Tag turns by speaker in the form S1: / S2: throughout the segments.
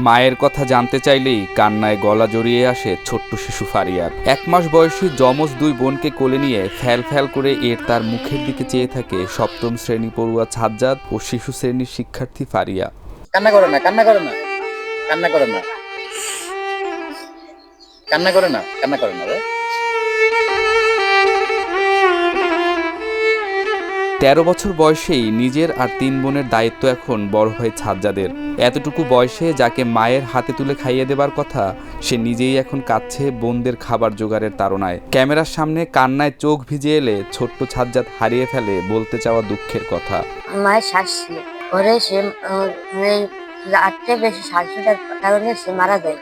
S1: মায়ের কথা জানতে চাইলেই কান্নায় গলা জড়িয়ে আসে ছোট্ট শিশু ফারিয়ার। 1 মাস বয়সী যমজ 2 বোনকে কোলে নিয়ে ফ্যাল ফ্যাল করে তার মুখের দিকে চেয়ে থাকে সপ্তম শ্রেণী পড়ুয়া সাজ্জাদ ও শিশু শ্রেণীর শিক্ষার্থী ফারিয়া।
S2: কান্না করে না, কান্না করে না, কান্না করে না, কান্না করে না, কান্না করে না রে।
S1: 13 বছর বয়সেই নিজের আর 3 বোনের দায়িত্ব এখন বড় ভাই সাজ্জাদের। এতটুকু বয়সে যাকে মায়ের হাতে তুলে খাইয়ে দেবার কথা, সে নিজেই এখন কাঁদছে বোনদের খাবার জোগাড়ের তাড়নায়। ক্যামেরার সামনে কান্নায় চোখ ভিজে এলে ছোট্ট সাজ্জাদ হারিয়ে ফেলে বলতে চাওয়া দুঃখের কথা।
S3: মায়ের শ্বাস ছিল পরে সে রাত্রে বেশি শ্বাসটার কারণে সে মারা যায়।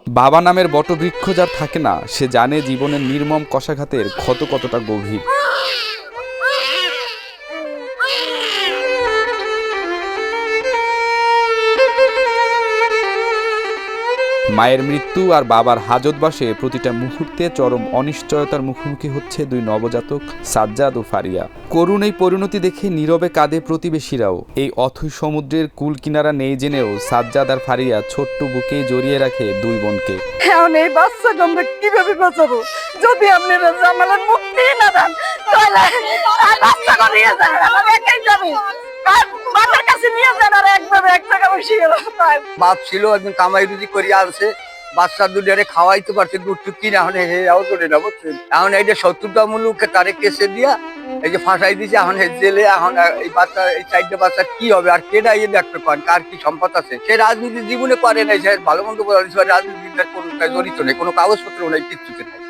S1: বাবা নামের বটবৃক্ষ যার থাকে না, সে জানে জীবনের নির্মম কশাঘাতের ক্ষত কতটা গভীর। মায়ের মৃত্যু আর বাবার হাজতবাসে প্রতিটা মুহূর্তে চরম অনিশ্চয়তার মুখোমুখি হচ্ছে 2 নবজাতক সাজ্জাদ ও ফারিয়া। করুণ এই পরিণতি দেখে নীরবে কাঁদে প্রতিবেশীরাও। এই অথৈ সমুদ্রের কুল কিনারা নেই জেনেও সাজ্জাদ আর ফারিয়া ছোট্ট বুকে জড়িয়ে রাখে 2 বোনকে।
S4: এখন এই বাচ্চাকে আমরা কিভাবে বাঁচাবো? যদি আপনি জামালের মুক্তি না দেন তাহলে বাচ্চাকে নিয়ে যান, আমরা একাই যাবো। বাবার কাছে নিয়ে যান আর একভাবে এক টাকা বসে গেল।
S2: বাপ ছিল একদিন কামাই রুজি করিয়া আনছে, বাচ্চা দুটারে খাওয়াইতে পারছে, দুধটু কিনে এখন হেয়াও করে না বুঝছেন। এখন এই যে 70টা মুলুককে তারে কেসে দিয়া এই যে ফাঁসাই দিছে, এখন জেলে। এখন এই বাচ্চা, এই 4টে বাচ্চা কি হবে? আর কেডা ইয়ে দেখতে পান কার কি সম্পদ আছে? সে রাজনীতি জীবনে করে নাই, সে ভালো মন্দ বলা রাজনীতির কোনো জড়িত নেই, কোনো কাগজপত্র নেই, কিচ্ছুতে নাই।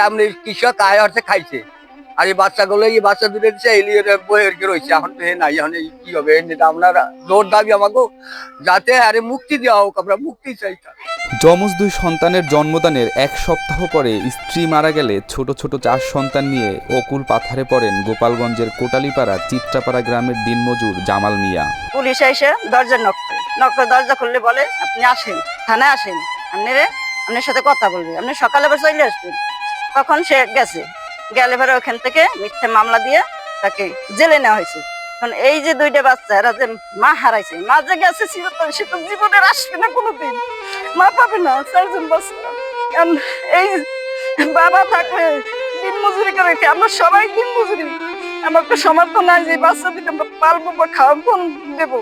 S2: আপনি কৃষক আয় হচ্ছে খাইছে, আর এই বাচ্চাগুলো এই বাচ্চা দুটো দিচ্ছে বইয়ের রয়েছে। এখন তো নাই, এখন কি হবে? আপনার জোর দাবি আমাকে যাতে আরে মুক্তি দেওয়া হোক, আমরা মুক্তি চাই।
S1: যমজ 2 সন্তানের জন্মদানের 1 সপ্তাহ পরে স্ত্রী মারা গেলে ছোট ছোট 4 সন্তান নিয়ে অকুল পাথারে পড়েন গোপালগঞ্জের কোটালীপাড়া চিত্রাপাড়া গ্রামের দিনমজুর জামাল মিয়া।
S4: পুলিশ এসে দরজা নক করে দরজা খুললে বলে আপনি আসেন, থানায় আসেন, আপনার সাথে কথা বলবে, আপনি সকালে আবার চলে আসবেন। তখন সে গেলে পরে ওখান থেকে মিথ্যা মামলা দিয়ে তাকে জেলে নেওয়া হয়েছে। এখন এই যে 2টা বাচ্চা, এরা যে মা হারাইছে, মা যে গেছে সে তো জীবনের আসবে না কোনোদিন, মা পাবে না। 4জন বাচ্চা, এই বাবা থাকলে দিন মজুরি করে, আমরা সবাই দিন মজুরি, আমার তো সমর্থ নাই যে বাচ্চা দুটো আমরা পালবো বা খাওয়াবো দেবো,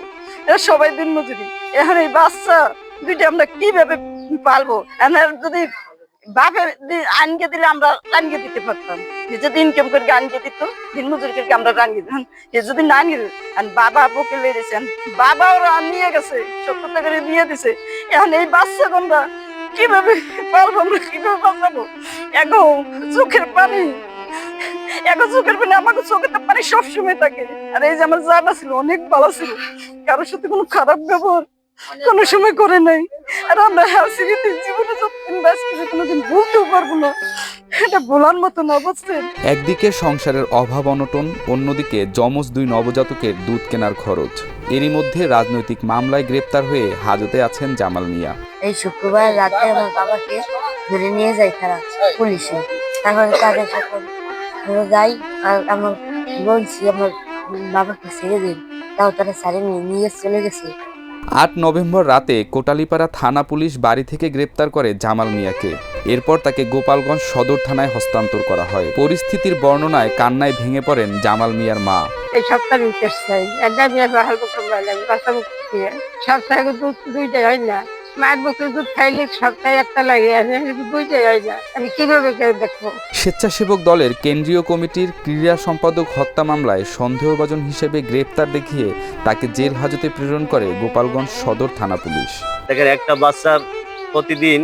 S4: এরা সবাই দিন মজুরি। এখন এই বাচ্চা 2টা আমরা কিভাবে পালবো? যদি বাপের আনকে দিলে আমরা রানকে দিতে পারতাম, যদি ইনকাম করে আনকে দিত, দিন মজুরি করে আমরা রানকে দিতাম। যদি না নিয়ে বাবা বুকে লেগেছেন, বাবা ওরা নিয়ে গেছে, 70 টাকা দিয়ে দিছে। এখন এই বাচ্চা আমরা কিভাবে পারবো? আমরা কিভাবে বাঁচাবো? এখন চোখের পানি, আমাকে চোখের তো পানি সবসময় থাকে। আর এই যে আমার জানা ছিল, অনেক ভালো ছিল, কারোর সাথে কোনো খারাপ ব্যবহার কোনো সময় করে নাই। আর আমরা জীবনে কোনোদিন ভুলতেও পারবো না, এটা ভোলার মতো না, বুঝছেন।
S1: একদিকে সংসারের অভাব অনটন, অন্যদিকে যমজ 2 নবজাতকের দুধ কেনার খরচ। এরই মধ্যে রাজনৈতিক মামলায় গ্রেপ্তার হয়ে হাজতে আছেন জামাল মিয়া।
S3: এই শুক্রবার রাতে আমার বাবাকে ধরে নিয়ে যায় তারা পুলিশে। তারপরে তাদের সাথে যাই, আর আমার বলছি আমার বাবাকে ছেড়ে দিন, তাও তারা সারে নিয়ে চলে গেছে।
S1: 8 নভেম্বর রাতে কোটালীপাড়া থানা পুলিশ বাড়ি থেকে গ্রেপ্তার করে জামাল মিয়াকে। এরপর তাকে গোপালগঞ্জ সদর থানায় হস্তান্তর করা হয়। পরিস্থিতির বর্ণনায় কান্নায় ভেঙে পড়েন জামাল মিয়ার মা।
S4: এই সপ্তাহে চাই একটা বিয়ে বাহাল করতে পারলাম, সপ্তাহে দুধ 2টা হয় না, মায়ের বছর দুধ খাইলে সপ্তাহে একটা লাগে, 2টাই হয় না, আমি কিভাবে দেখবো?
S1: স্বেচ্ছাসেবক দলের কেন্দ্রীয় কমিটির ক্রীড়া সম্পাদক হত্যা মামলায় সন্দেহভাজন হিসেবে গ্রেপ্তার দেখিয়ে তাকে জেল হাজতে প্রেরণ করে গোপালগঞ্জ সদর থানা পুলিশ।
S5: দেখেন, একটা বাচ্চার প্রতিদিন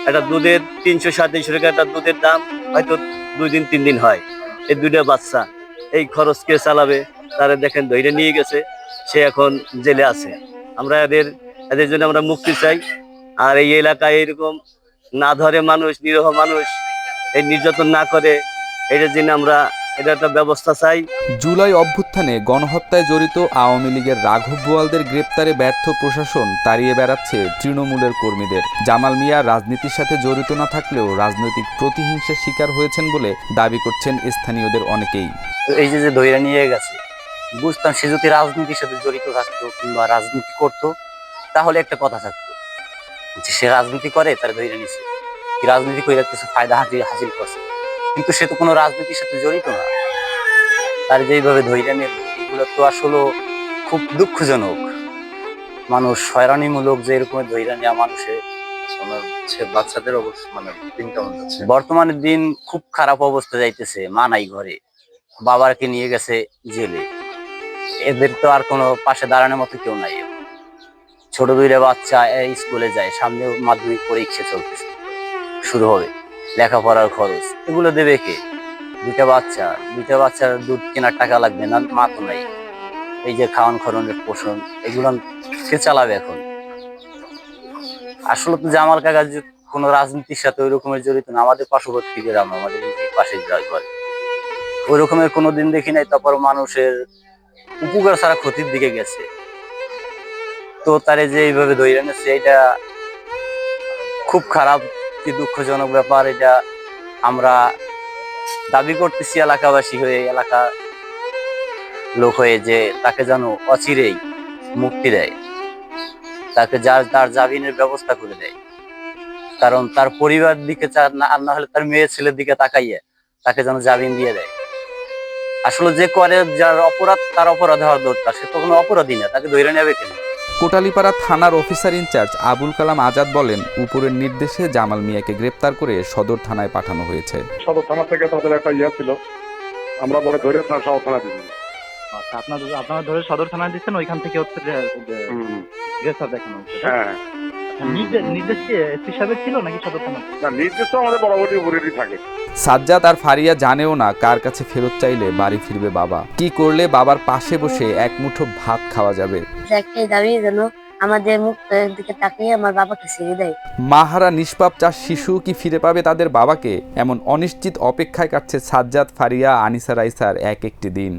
S5: একটা দুধের 300-350 টাকা একটা দুধের দাম হয়তো 2 দিন 3 দিন হয়। এই 2টা বাচ্চা এই খরচ কে চালাবে? তারা দেখেন ধরে নিয়ে গেছে, সে এখন জেলে আছে। আমরা এদের জন্য আমরা মুক্তি চাই। আর এই এলাকায় এরকম না ধরে মানুষ, নিরীহ মানুষ এই নির্যাতন না করে, এটার জন্য আমরা এটা একটা ব্যবস্থা চাই।
S1: জুলাই অভ্যুত্থানে গণহত্যায় জড়িত আওয়ামী লীগের রাঘব বোয়ালদের গ্রেপ্তারে ব্যর্থ প্রশাসন তাড়িয়ে বেড়াচ্ছে তৃণমূলের কর্মীদের। জামাল মিয়া রাজনীতির সাথে জড়িত না থাকলেও রাজনৈতিক প্রতিহিংসার শিকার হয়েছেন বলে দাবি করছেন স্থানীয়দের অনেকেই।
S6: তো এই যে ধৈর্য নিয়ে গেছে, বুঝতাম সে যদি রাজনীতির সাথে জড়িত থাকতো কিংবা রাজনীতি করতো তাহলে একটা কথা থাকতো যে সে রাজনীতি করে, তার ধৈর্য নিছে, কি রাজনীতি করে কিছু ফায়দা হাসিল করছে, কিন্তু সে তো কোনো রাজনীতির সাথে জড়িত না। তার যেইভাবে ধৈর্য নিল, এগুলো তো আসলে খুব দুঃখজনক। মানুষ হয়রানিমূলক যে এরকম ধৈর্য নেওয়া মানুষের
S7: বাচ্চাদের অবস্থা মানে দিন কেমন যাচ্ছে?
S6: বর্তমানে দিন খুব খারাপ অবস্থা যাইতেছে। মা নাই ঘরে, বাবাকে নিয়ে গেছে জেলে। এদের তো আর কোনো পাশে দাঁড়ানোর মতো কেউ নাই। ছোট দুইটা বাচ্চা স্কুলে যায়, সামনে মাধ্যমিক পরীক্ষা চলতেছে, শুরু হবে, লেখাপড়ার খরচ এগুলো দেবে কে? দুইটা বাচ্চার দুধ কেনার টাকা লাগবে না, মা তো নাই। এই যে খাওয়ান খরচের পোষণ, এগুলো কে চালাবে এখন? আসলে তো জামাল কাকা কোনো রাজনীতির সাথে ওই রকমের জড়িত না। আমাদের পার্শ্ববর্তী গ্রাম, আমাদের পাশের গ্রাম, ওই রকমের কোনোদিন দেখি নাই। তারপর মানুষের উপকার ছাড়া ক্ষতির দিকে গেছে। তো তারে যে এইভাবে ধরে এনেছে, এটা খুব খারাপ, কি দুঃখজনক ব্যাপার। এটা আমরা দাবি করতেছি এলাকাবাসী হয়ে, এলাকা লোক হয়ে, যে তাকে যেন অচিরেই মুক্তি দেয়, তাকে তার জামিনের ব্যবস্থা করে দেয়। কারণ তার পরিবার দিকে আর না হলে তার মেয়ে ছেলের দিকে তাকাইয়ে তাকে যেন জামিন দিয়ে দেয়। আসলে যে করে, যার অপরাধ, তার অপরাধ হওয়ার দরকার। সে তো কোনো অপরাধী না, তাকে ধরে নেবে কেন?
S1: কোটালীপাড়া থানার অফিসার ইনচার্জ আবুল কালাম আজাদ বলেন, উপরের নির্দেশে জামাল মিয়াকে গ্রেপ্তার করে সদর থানায় পাঠানো হয়েছে।
S8: সদর থানা থেকে তাদের একটা ইয়ে ছিল, আমরা বলে ধরে সদর থানা দিচ্ছি।
S9: আচ্ছা, আপনারা ধরে সদর থানায় দিচ্ছেন, ওইখান থেকে হচ্ছে গ্রেফতার দেখানো হচ্ছে।
S8: হ্যাঁ,
S9: নির্দেশ কি এসপি সাহেবের ছিল নাকি সদর থানা?
S8: না, নির্দেশ তো আমাদের বরাবরই উপরেরই থাকে।
S1: সাজ্জাদ আর ফারিয়া জানেও না কার কাছে ফেরত চাইলে বাড়ি ফিরবে বাবা, কি করলে বাবার পাশে বসে এক মুঠো ভাত খাওয়া যাবে।
S3: একটাই দাবি, যেন আমাদের মুখের দিকে তাকিয়ে আমার বাবাকে ছেড়ে দেয়।
S1: মাহারা নিষ্পাপ 4 শিশু কি ফিরে পাবে তাদের বাবাকে? এমন অনিশ্চিত অপেক্ষায় কাটছে সাজ্জাদ, ফারিয়া, আনিসা, রাইসার এক একটি দিন।